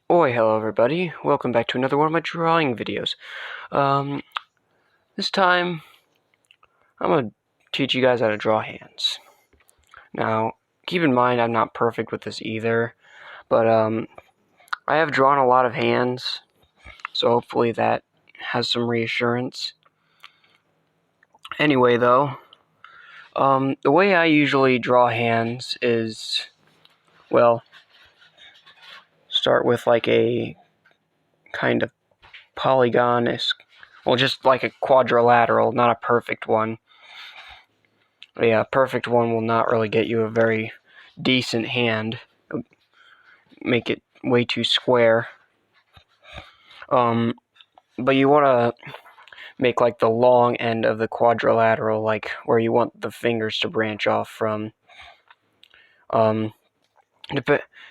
Oi, hello everybody. Welcome back to another one of my drawing videos. This time, I'm going to teach you guys how to draw hands. Now, keep in mind I'm not perfect with this either, but I have drawn a lot of hands, so hopefully that has some reassurance. Anyway, though, the way I usually draw hands is, well, start with like a kind of polygon-esque, well, just like a quadrilateral, not a perfect one. A perfect one will not really get you a very decent hand. It'll make it way too square. But you want to make like the long end of the quadrilateral, like where you want the fingers to branch off from.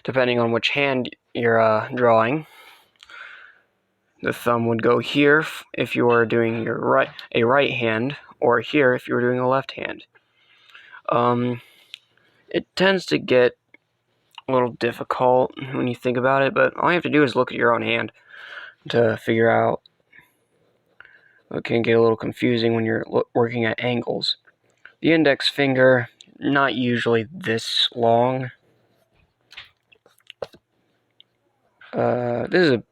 Depending on which hand you're drawing, the thumb would go here if you were doing a right hand, or here if you were doing a left hand. It tends to get a little difficult when you think about it, but all you have to do is look at your own hand to figure out. It can get a little confusing when you're working at angles. The index finger, not usually this long. This is a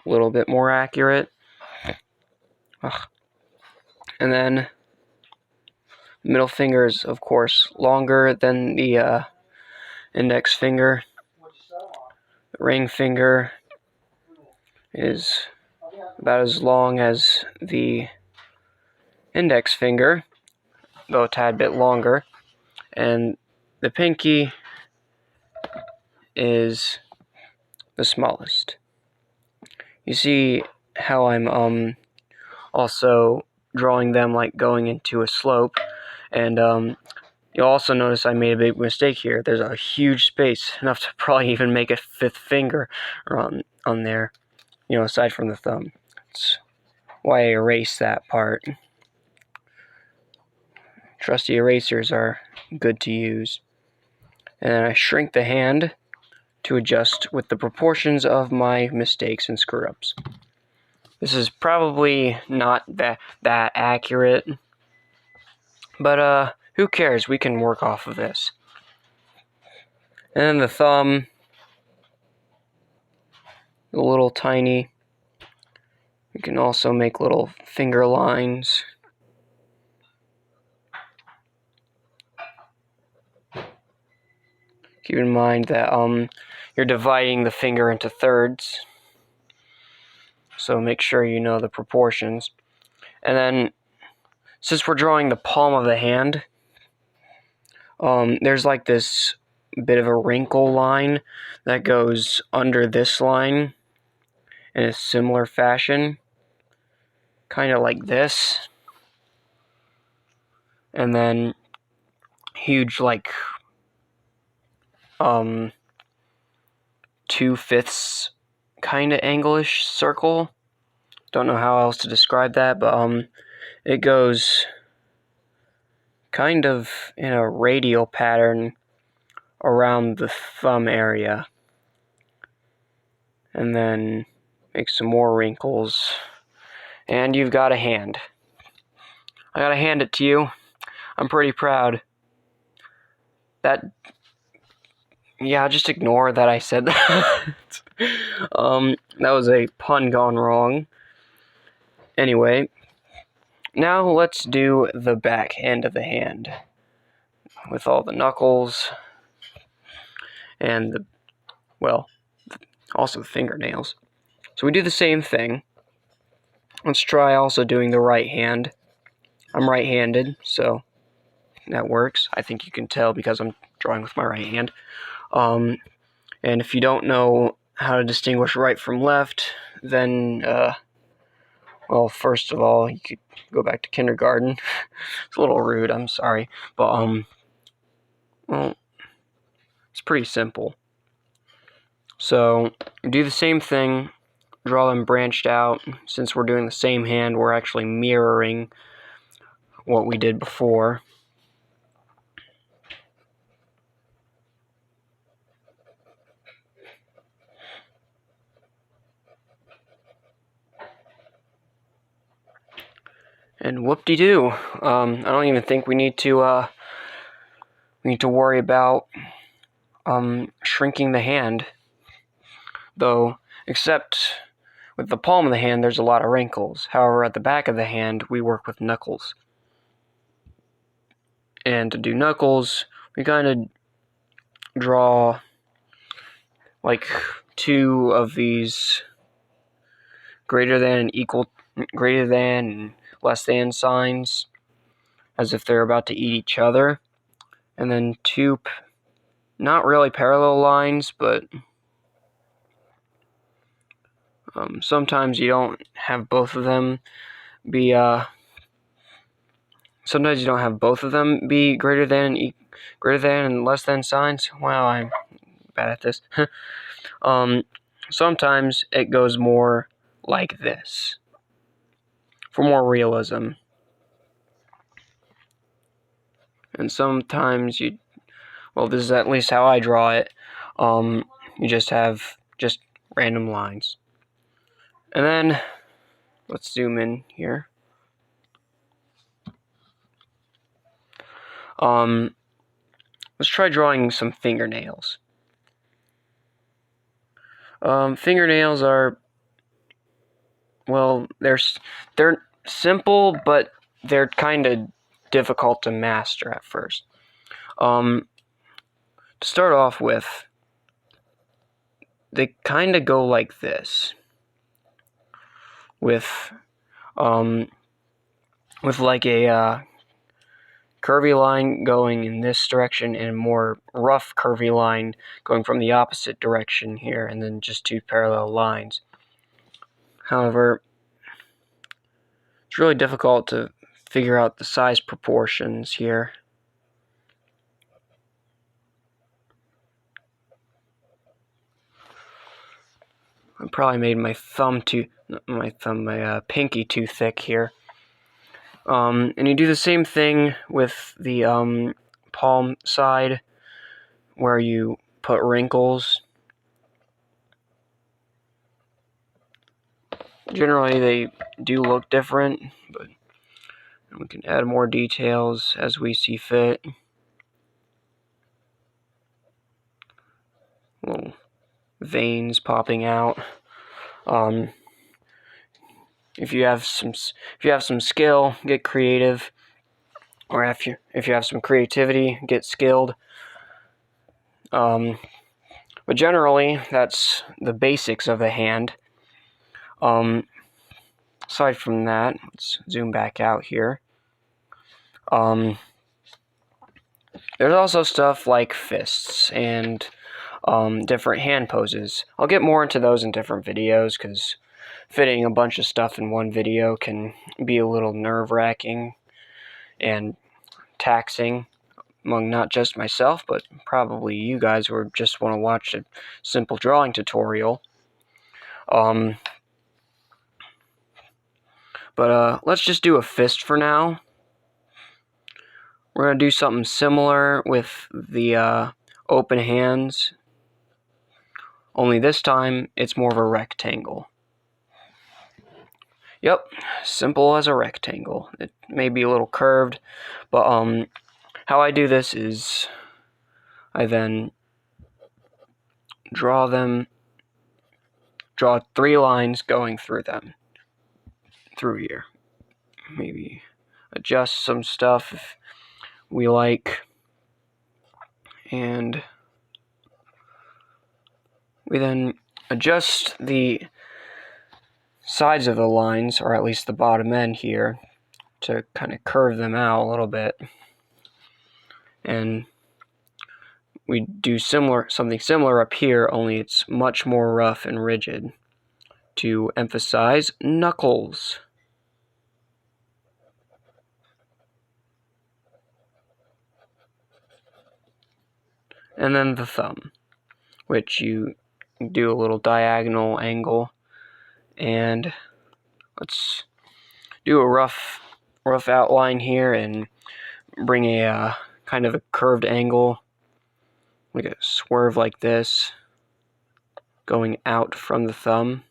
little bit more accurate. And then middle finger is, of course, longer than the index finger. The ring finger is about as long as the index finger, though a tad bit longer. And the pinky is the smallest. You see how I'm also drawing them like going into a slope, and you'll also notice I made a big mistake here. There's a huge space, enough to probably even make a fifth finger on there, aside from the thumb. That's why I erased that part. Trusty erasers are good to use. And I shrink the hand to adjust with the proportions of my mistakes and screw-ups. This is probably not that accurate, but who cares? We can work off of this. And then the thumb, a little tiny. You can also make little finger lines. Keep in mind that you're dividing the finger into thirds, so make sure you know the proportions. And then, since we're drawing the palm of the hand, there's like this bit of a wrinkle line that goes under this line in a similar fashion, kind of like this. And then huge, like 2/5 kind of angle-ish circle. Don't know how else to describe that, but it goes kind of in a radial pattern around the thumb area, and then make some more wrinkles, and you've got a hand. I gotta hand it to you. I'm pretty proud. Yeah, just ignore that I said that. That was a pun gone wrong. Anyway, now let's do the back end of the hand with all the knuckles and also the fingernails. So we do the same thing. Let's try also doing the right hand. I'm right-handed, so that works. I think you can tell because I'm drawing with my right hand. And if you don't know how to distinguish right from left, then, well, first of all, you could go back to kindergarten. It's a little rude, I'm sorry. But, well, it's pretty simple. So, do the same thing, draw them branched out. Since we're doing the same hand, we're actually mirroring what we did before. And whoop-de-doo. I don't even think we need to worry about shrinking the hand, though, except with the palm of the hand there's a lot of wrinkles. However, at the back of the hand we work with knuckles. And to do knuckles, we kind of draw like two of these greater than, and less than signs, as if they're about to eat each other. And then two, not really parallel lines, but sometimes you don't have both of them be, sometimes you don't have both of them be greater than and less than signs. Wow, I'm bad at this. Sometimes it goes more like this, for more realism. And sometimes well, this is at least how I draw it, you just have just random lines. And then, let's zoom in here. Let's try drawing some fingernails. Fingernails are, well, they're simple, but they're kind of difficult to master at first. To start off with, they kind of go like this, with like a curvy line going in this direction and a more rough curvy line going from the opposite direction here, and then just two parallel lines. However, it's really difficult to figure out the size proportions here. I probably made my pinky too thick here. And you do the same thing with the palm side, where you put wrinkles. Generally, they do look different, but we can add more details as we see fit. Little veins popping out. If you have some skill, get creative. Or if you have some creativity, get skilled. But generally, that's the basics of the hand. Aside from that, let's zoom back out here. There's also stuff like fists and different hand poses. I'll get more into those in different videos, because fitting a bunch of stuff in one video can be a little nerve-wracking and taxing among not just myself, but probably you guys who just want to watch a simple drawing tutorial. But let's just do a fist for now. We're going to do something similar with the open hands, only this time it's more of a rectangle. Yep, simple as a rectangle. It may be a little curved, but how I do this is I then draw 3 lines going through them, through here. Maybe adjust some stuff if we like, and we then adjust the sides of the lines, or at least the bottom end here, to kind of curve them out a little bit. And we do something similar up here, only it's much more rough and rigid, to emphasize knuckles. And then the thumb, which you do a little diagonal angle, and let's do a rough outline here and bring a kind of a curved angle, like a swerve like this, going out from the thumb.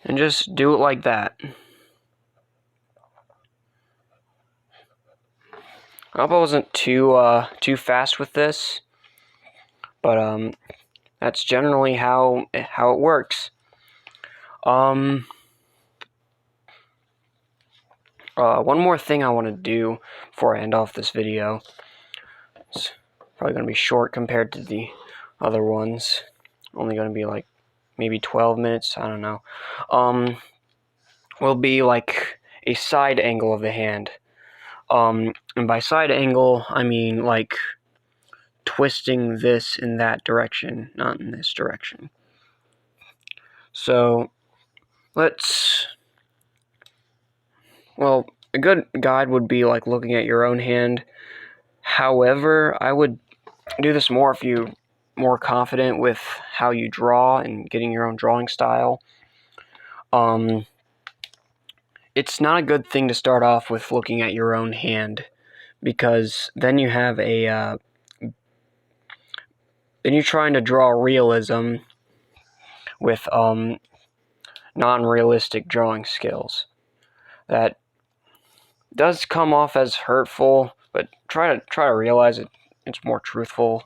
And just do it like that. I hope I wasn't too fast with this, but that's generally how it works. One more thing I want to do before I end off this video. It's probably going to be short compared to the other ones. Only going to be like maybe 12 minutes. I don't know. Will be like a side angle of the hand. And by side angle, I mean like twisting this in that direction, not in this direction. So well, a good guide would be like looking at your own hand. However, I would do this more if you're more confident with how you draw and getting your own drawing style. It's not a good thing to start off with looking at your own hand, because then you have then you're trying to draw realism with non-realistic drawing skills. That does come off as hurtful, but try to realize it's more truthful.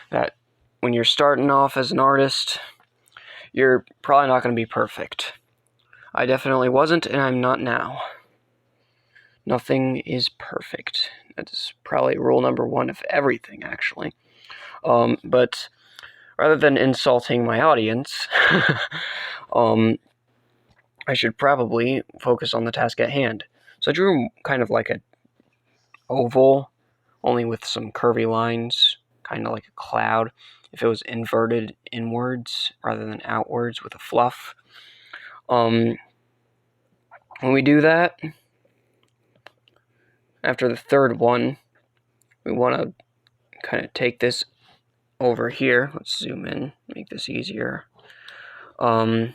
That when you're starting off as an artist, you're probably not going to be perfect. I definitely wasn't, and I'm not now. Nothing is perfect. That's probably rule number one of everything, actually. But rather than insulting my audience, I should probably focus on the task at hand. So I drew kind of like an oval, only with some curvy lines, kind of like a cloud. If it was inverted inwards rather than outwards with a fluff. When we do that, after the third one, we want to kind of take this over here. Let's zoom in, make this easier. And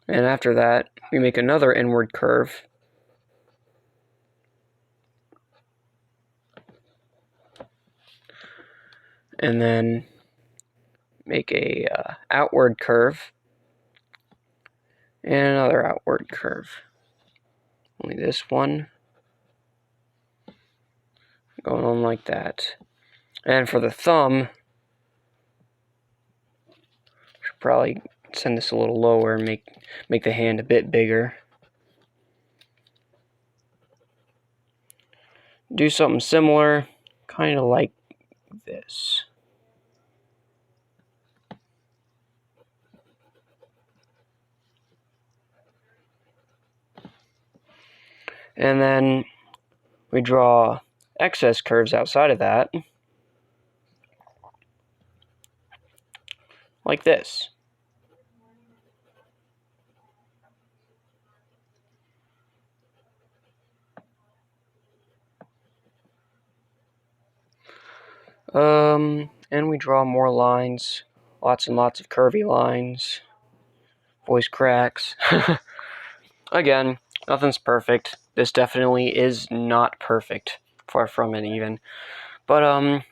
after that, we make another inward curve. And then make a outward curve. And another outward curve. Only this one going on like that. And for the thumb, should probably send this a little lower and make the hand a bit bigger. Do something similar, kind of like this. And then we draw excess curves outside of that, like this. And we draw more lines, lots and lots of curvy lines, voice cracks. Again, nothing's perfect. This definitely is not perfect, far from it even. But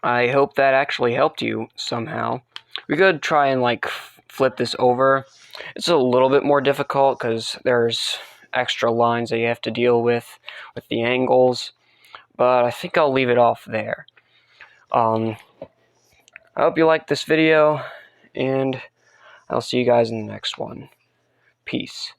I hope that actually helped you somehow. We could try and like flip this over. It's a little bit more difficult because there's extra lines that you have to deal with the angles, but I think I'll leave it off there. I hope you liked this video, and I'll see you guys in the next one. Peace.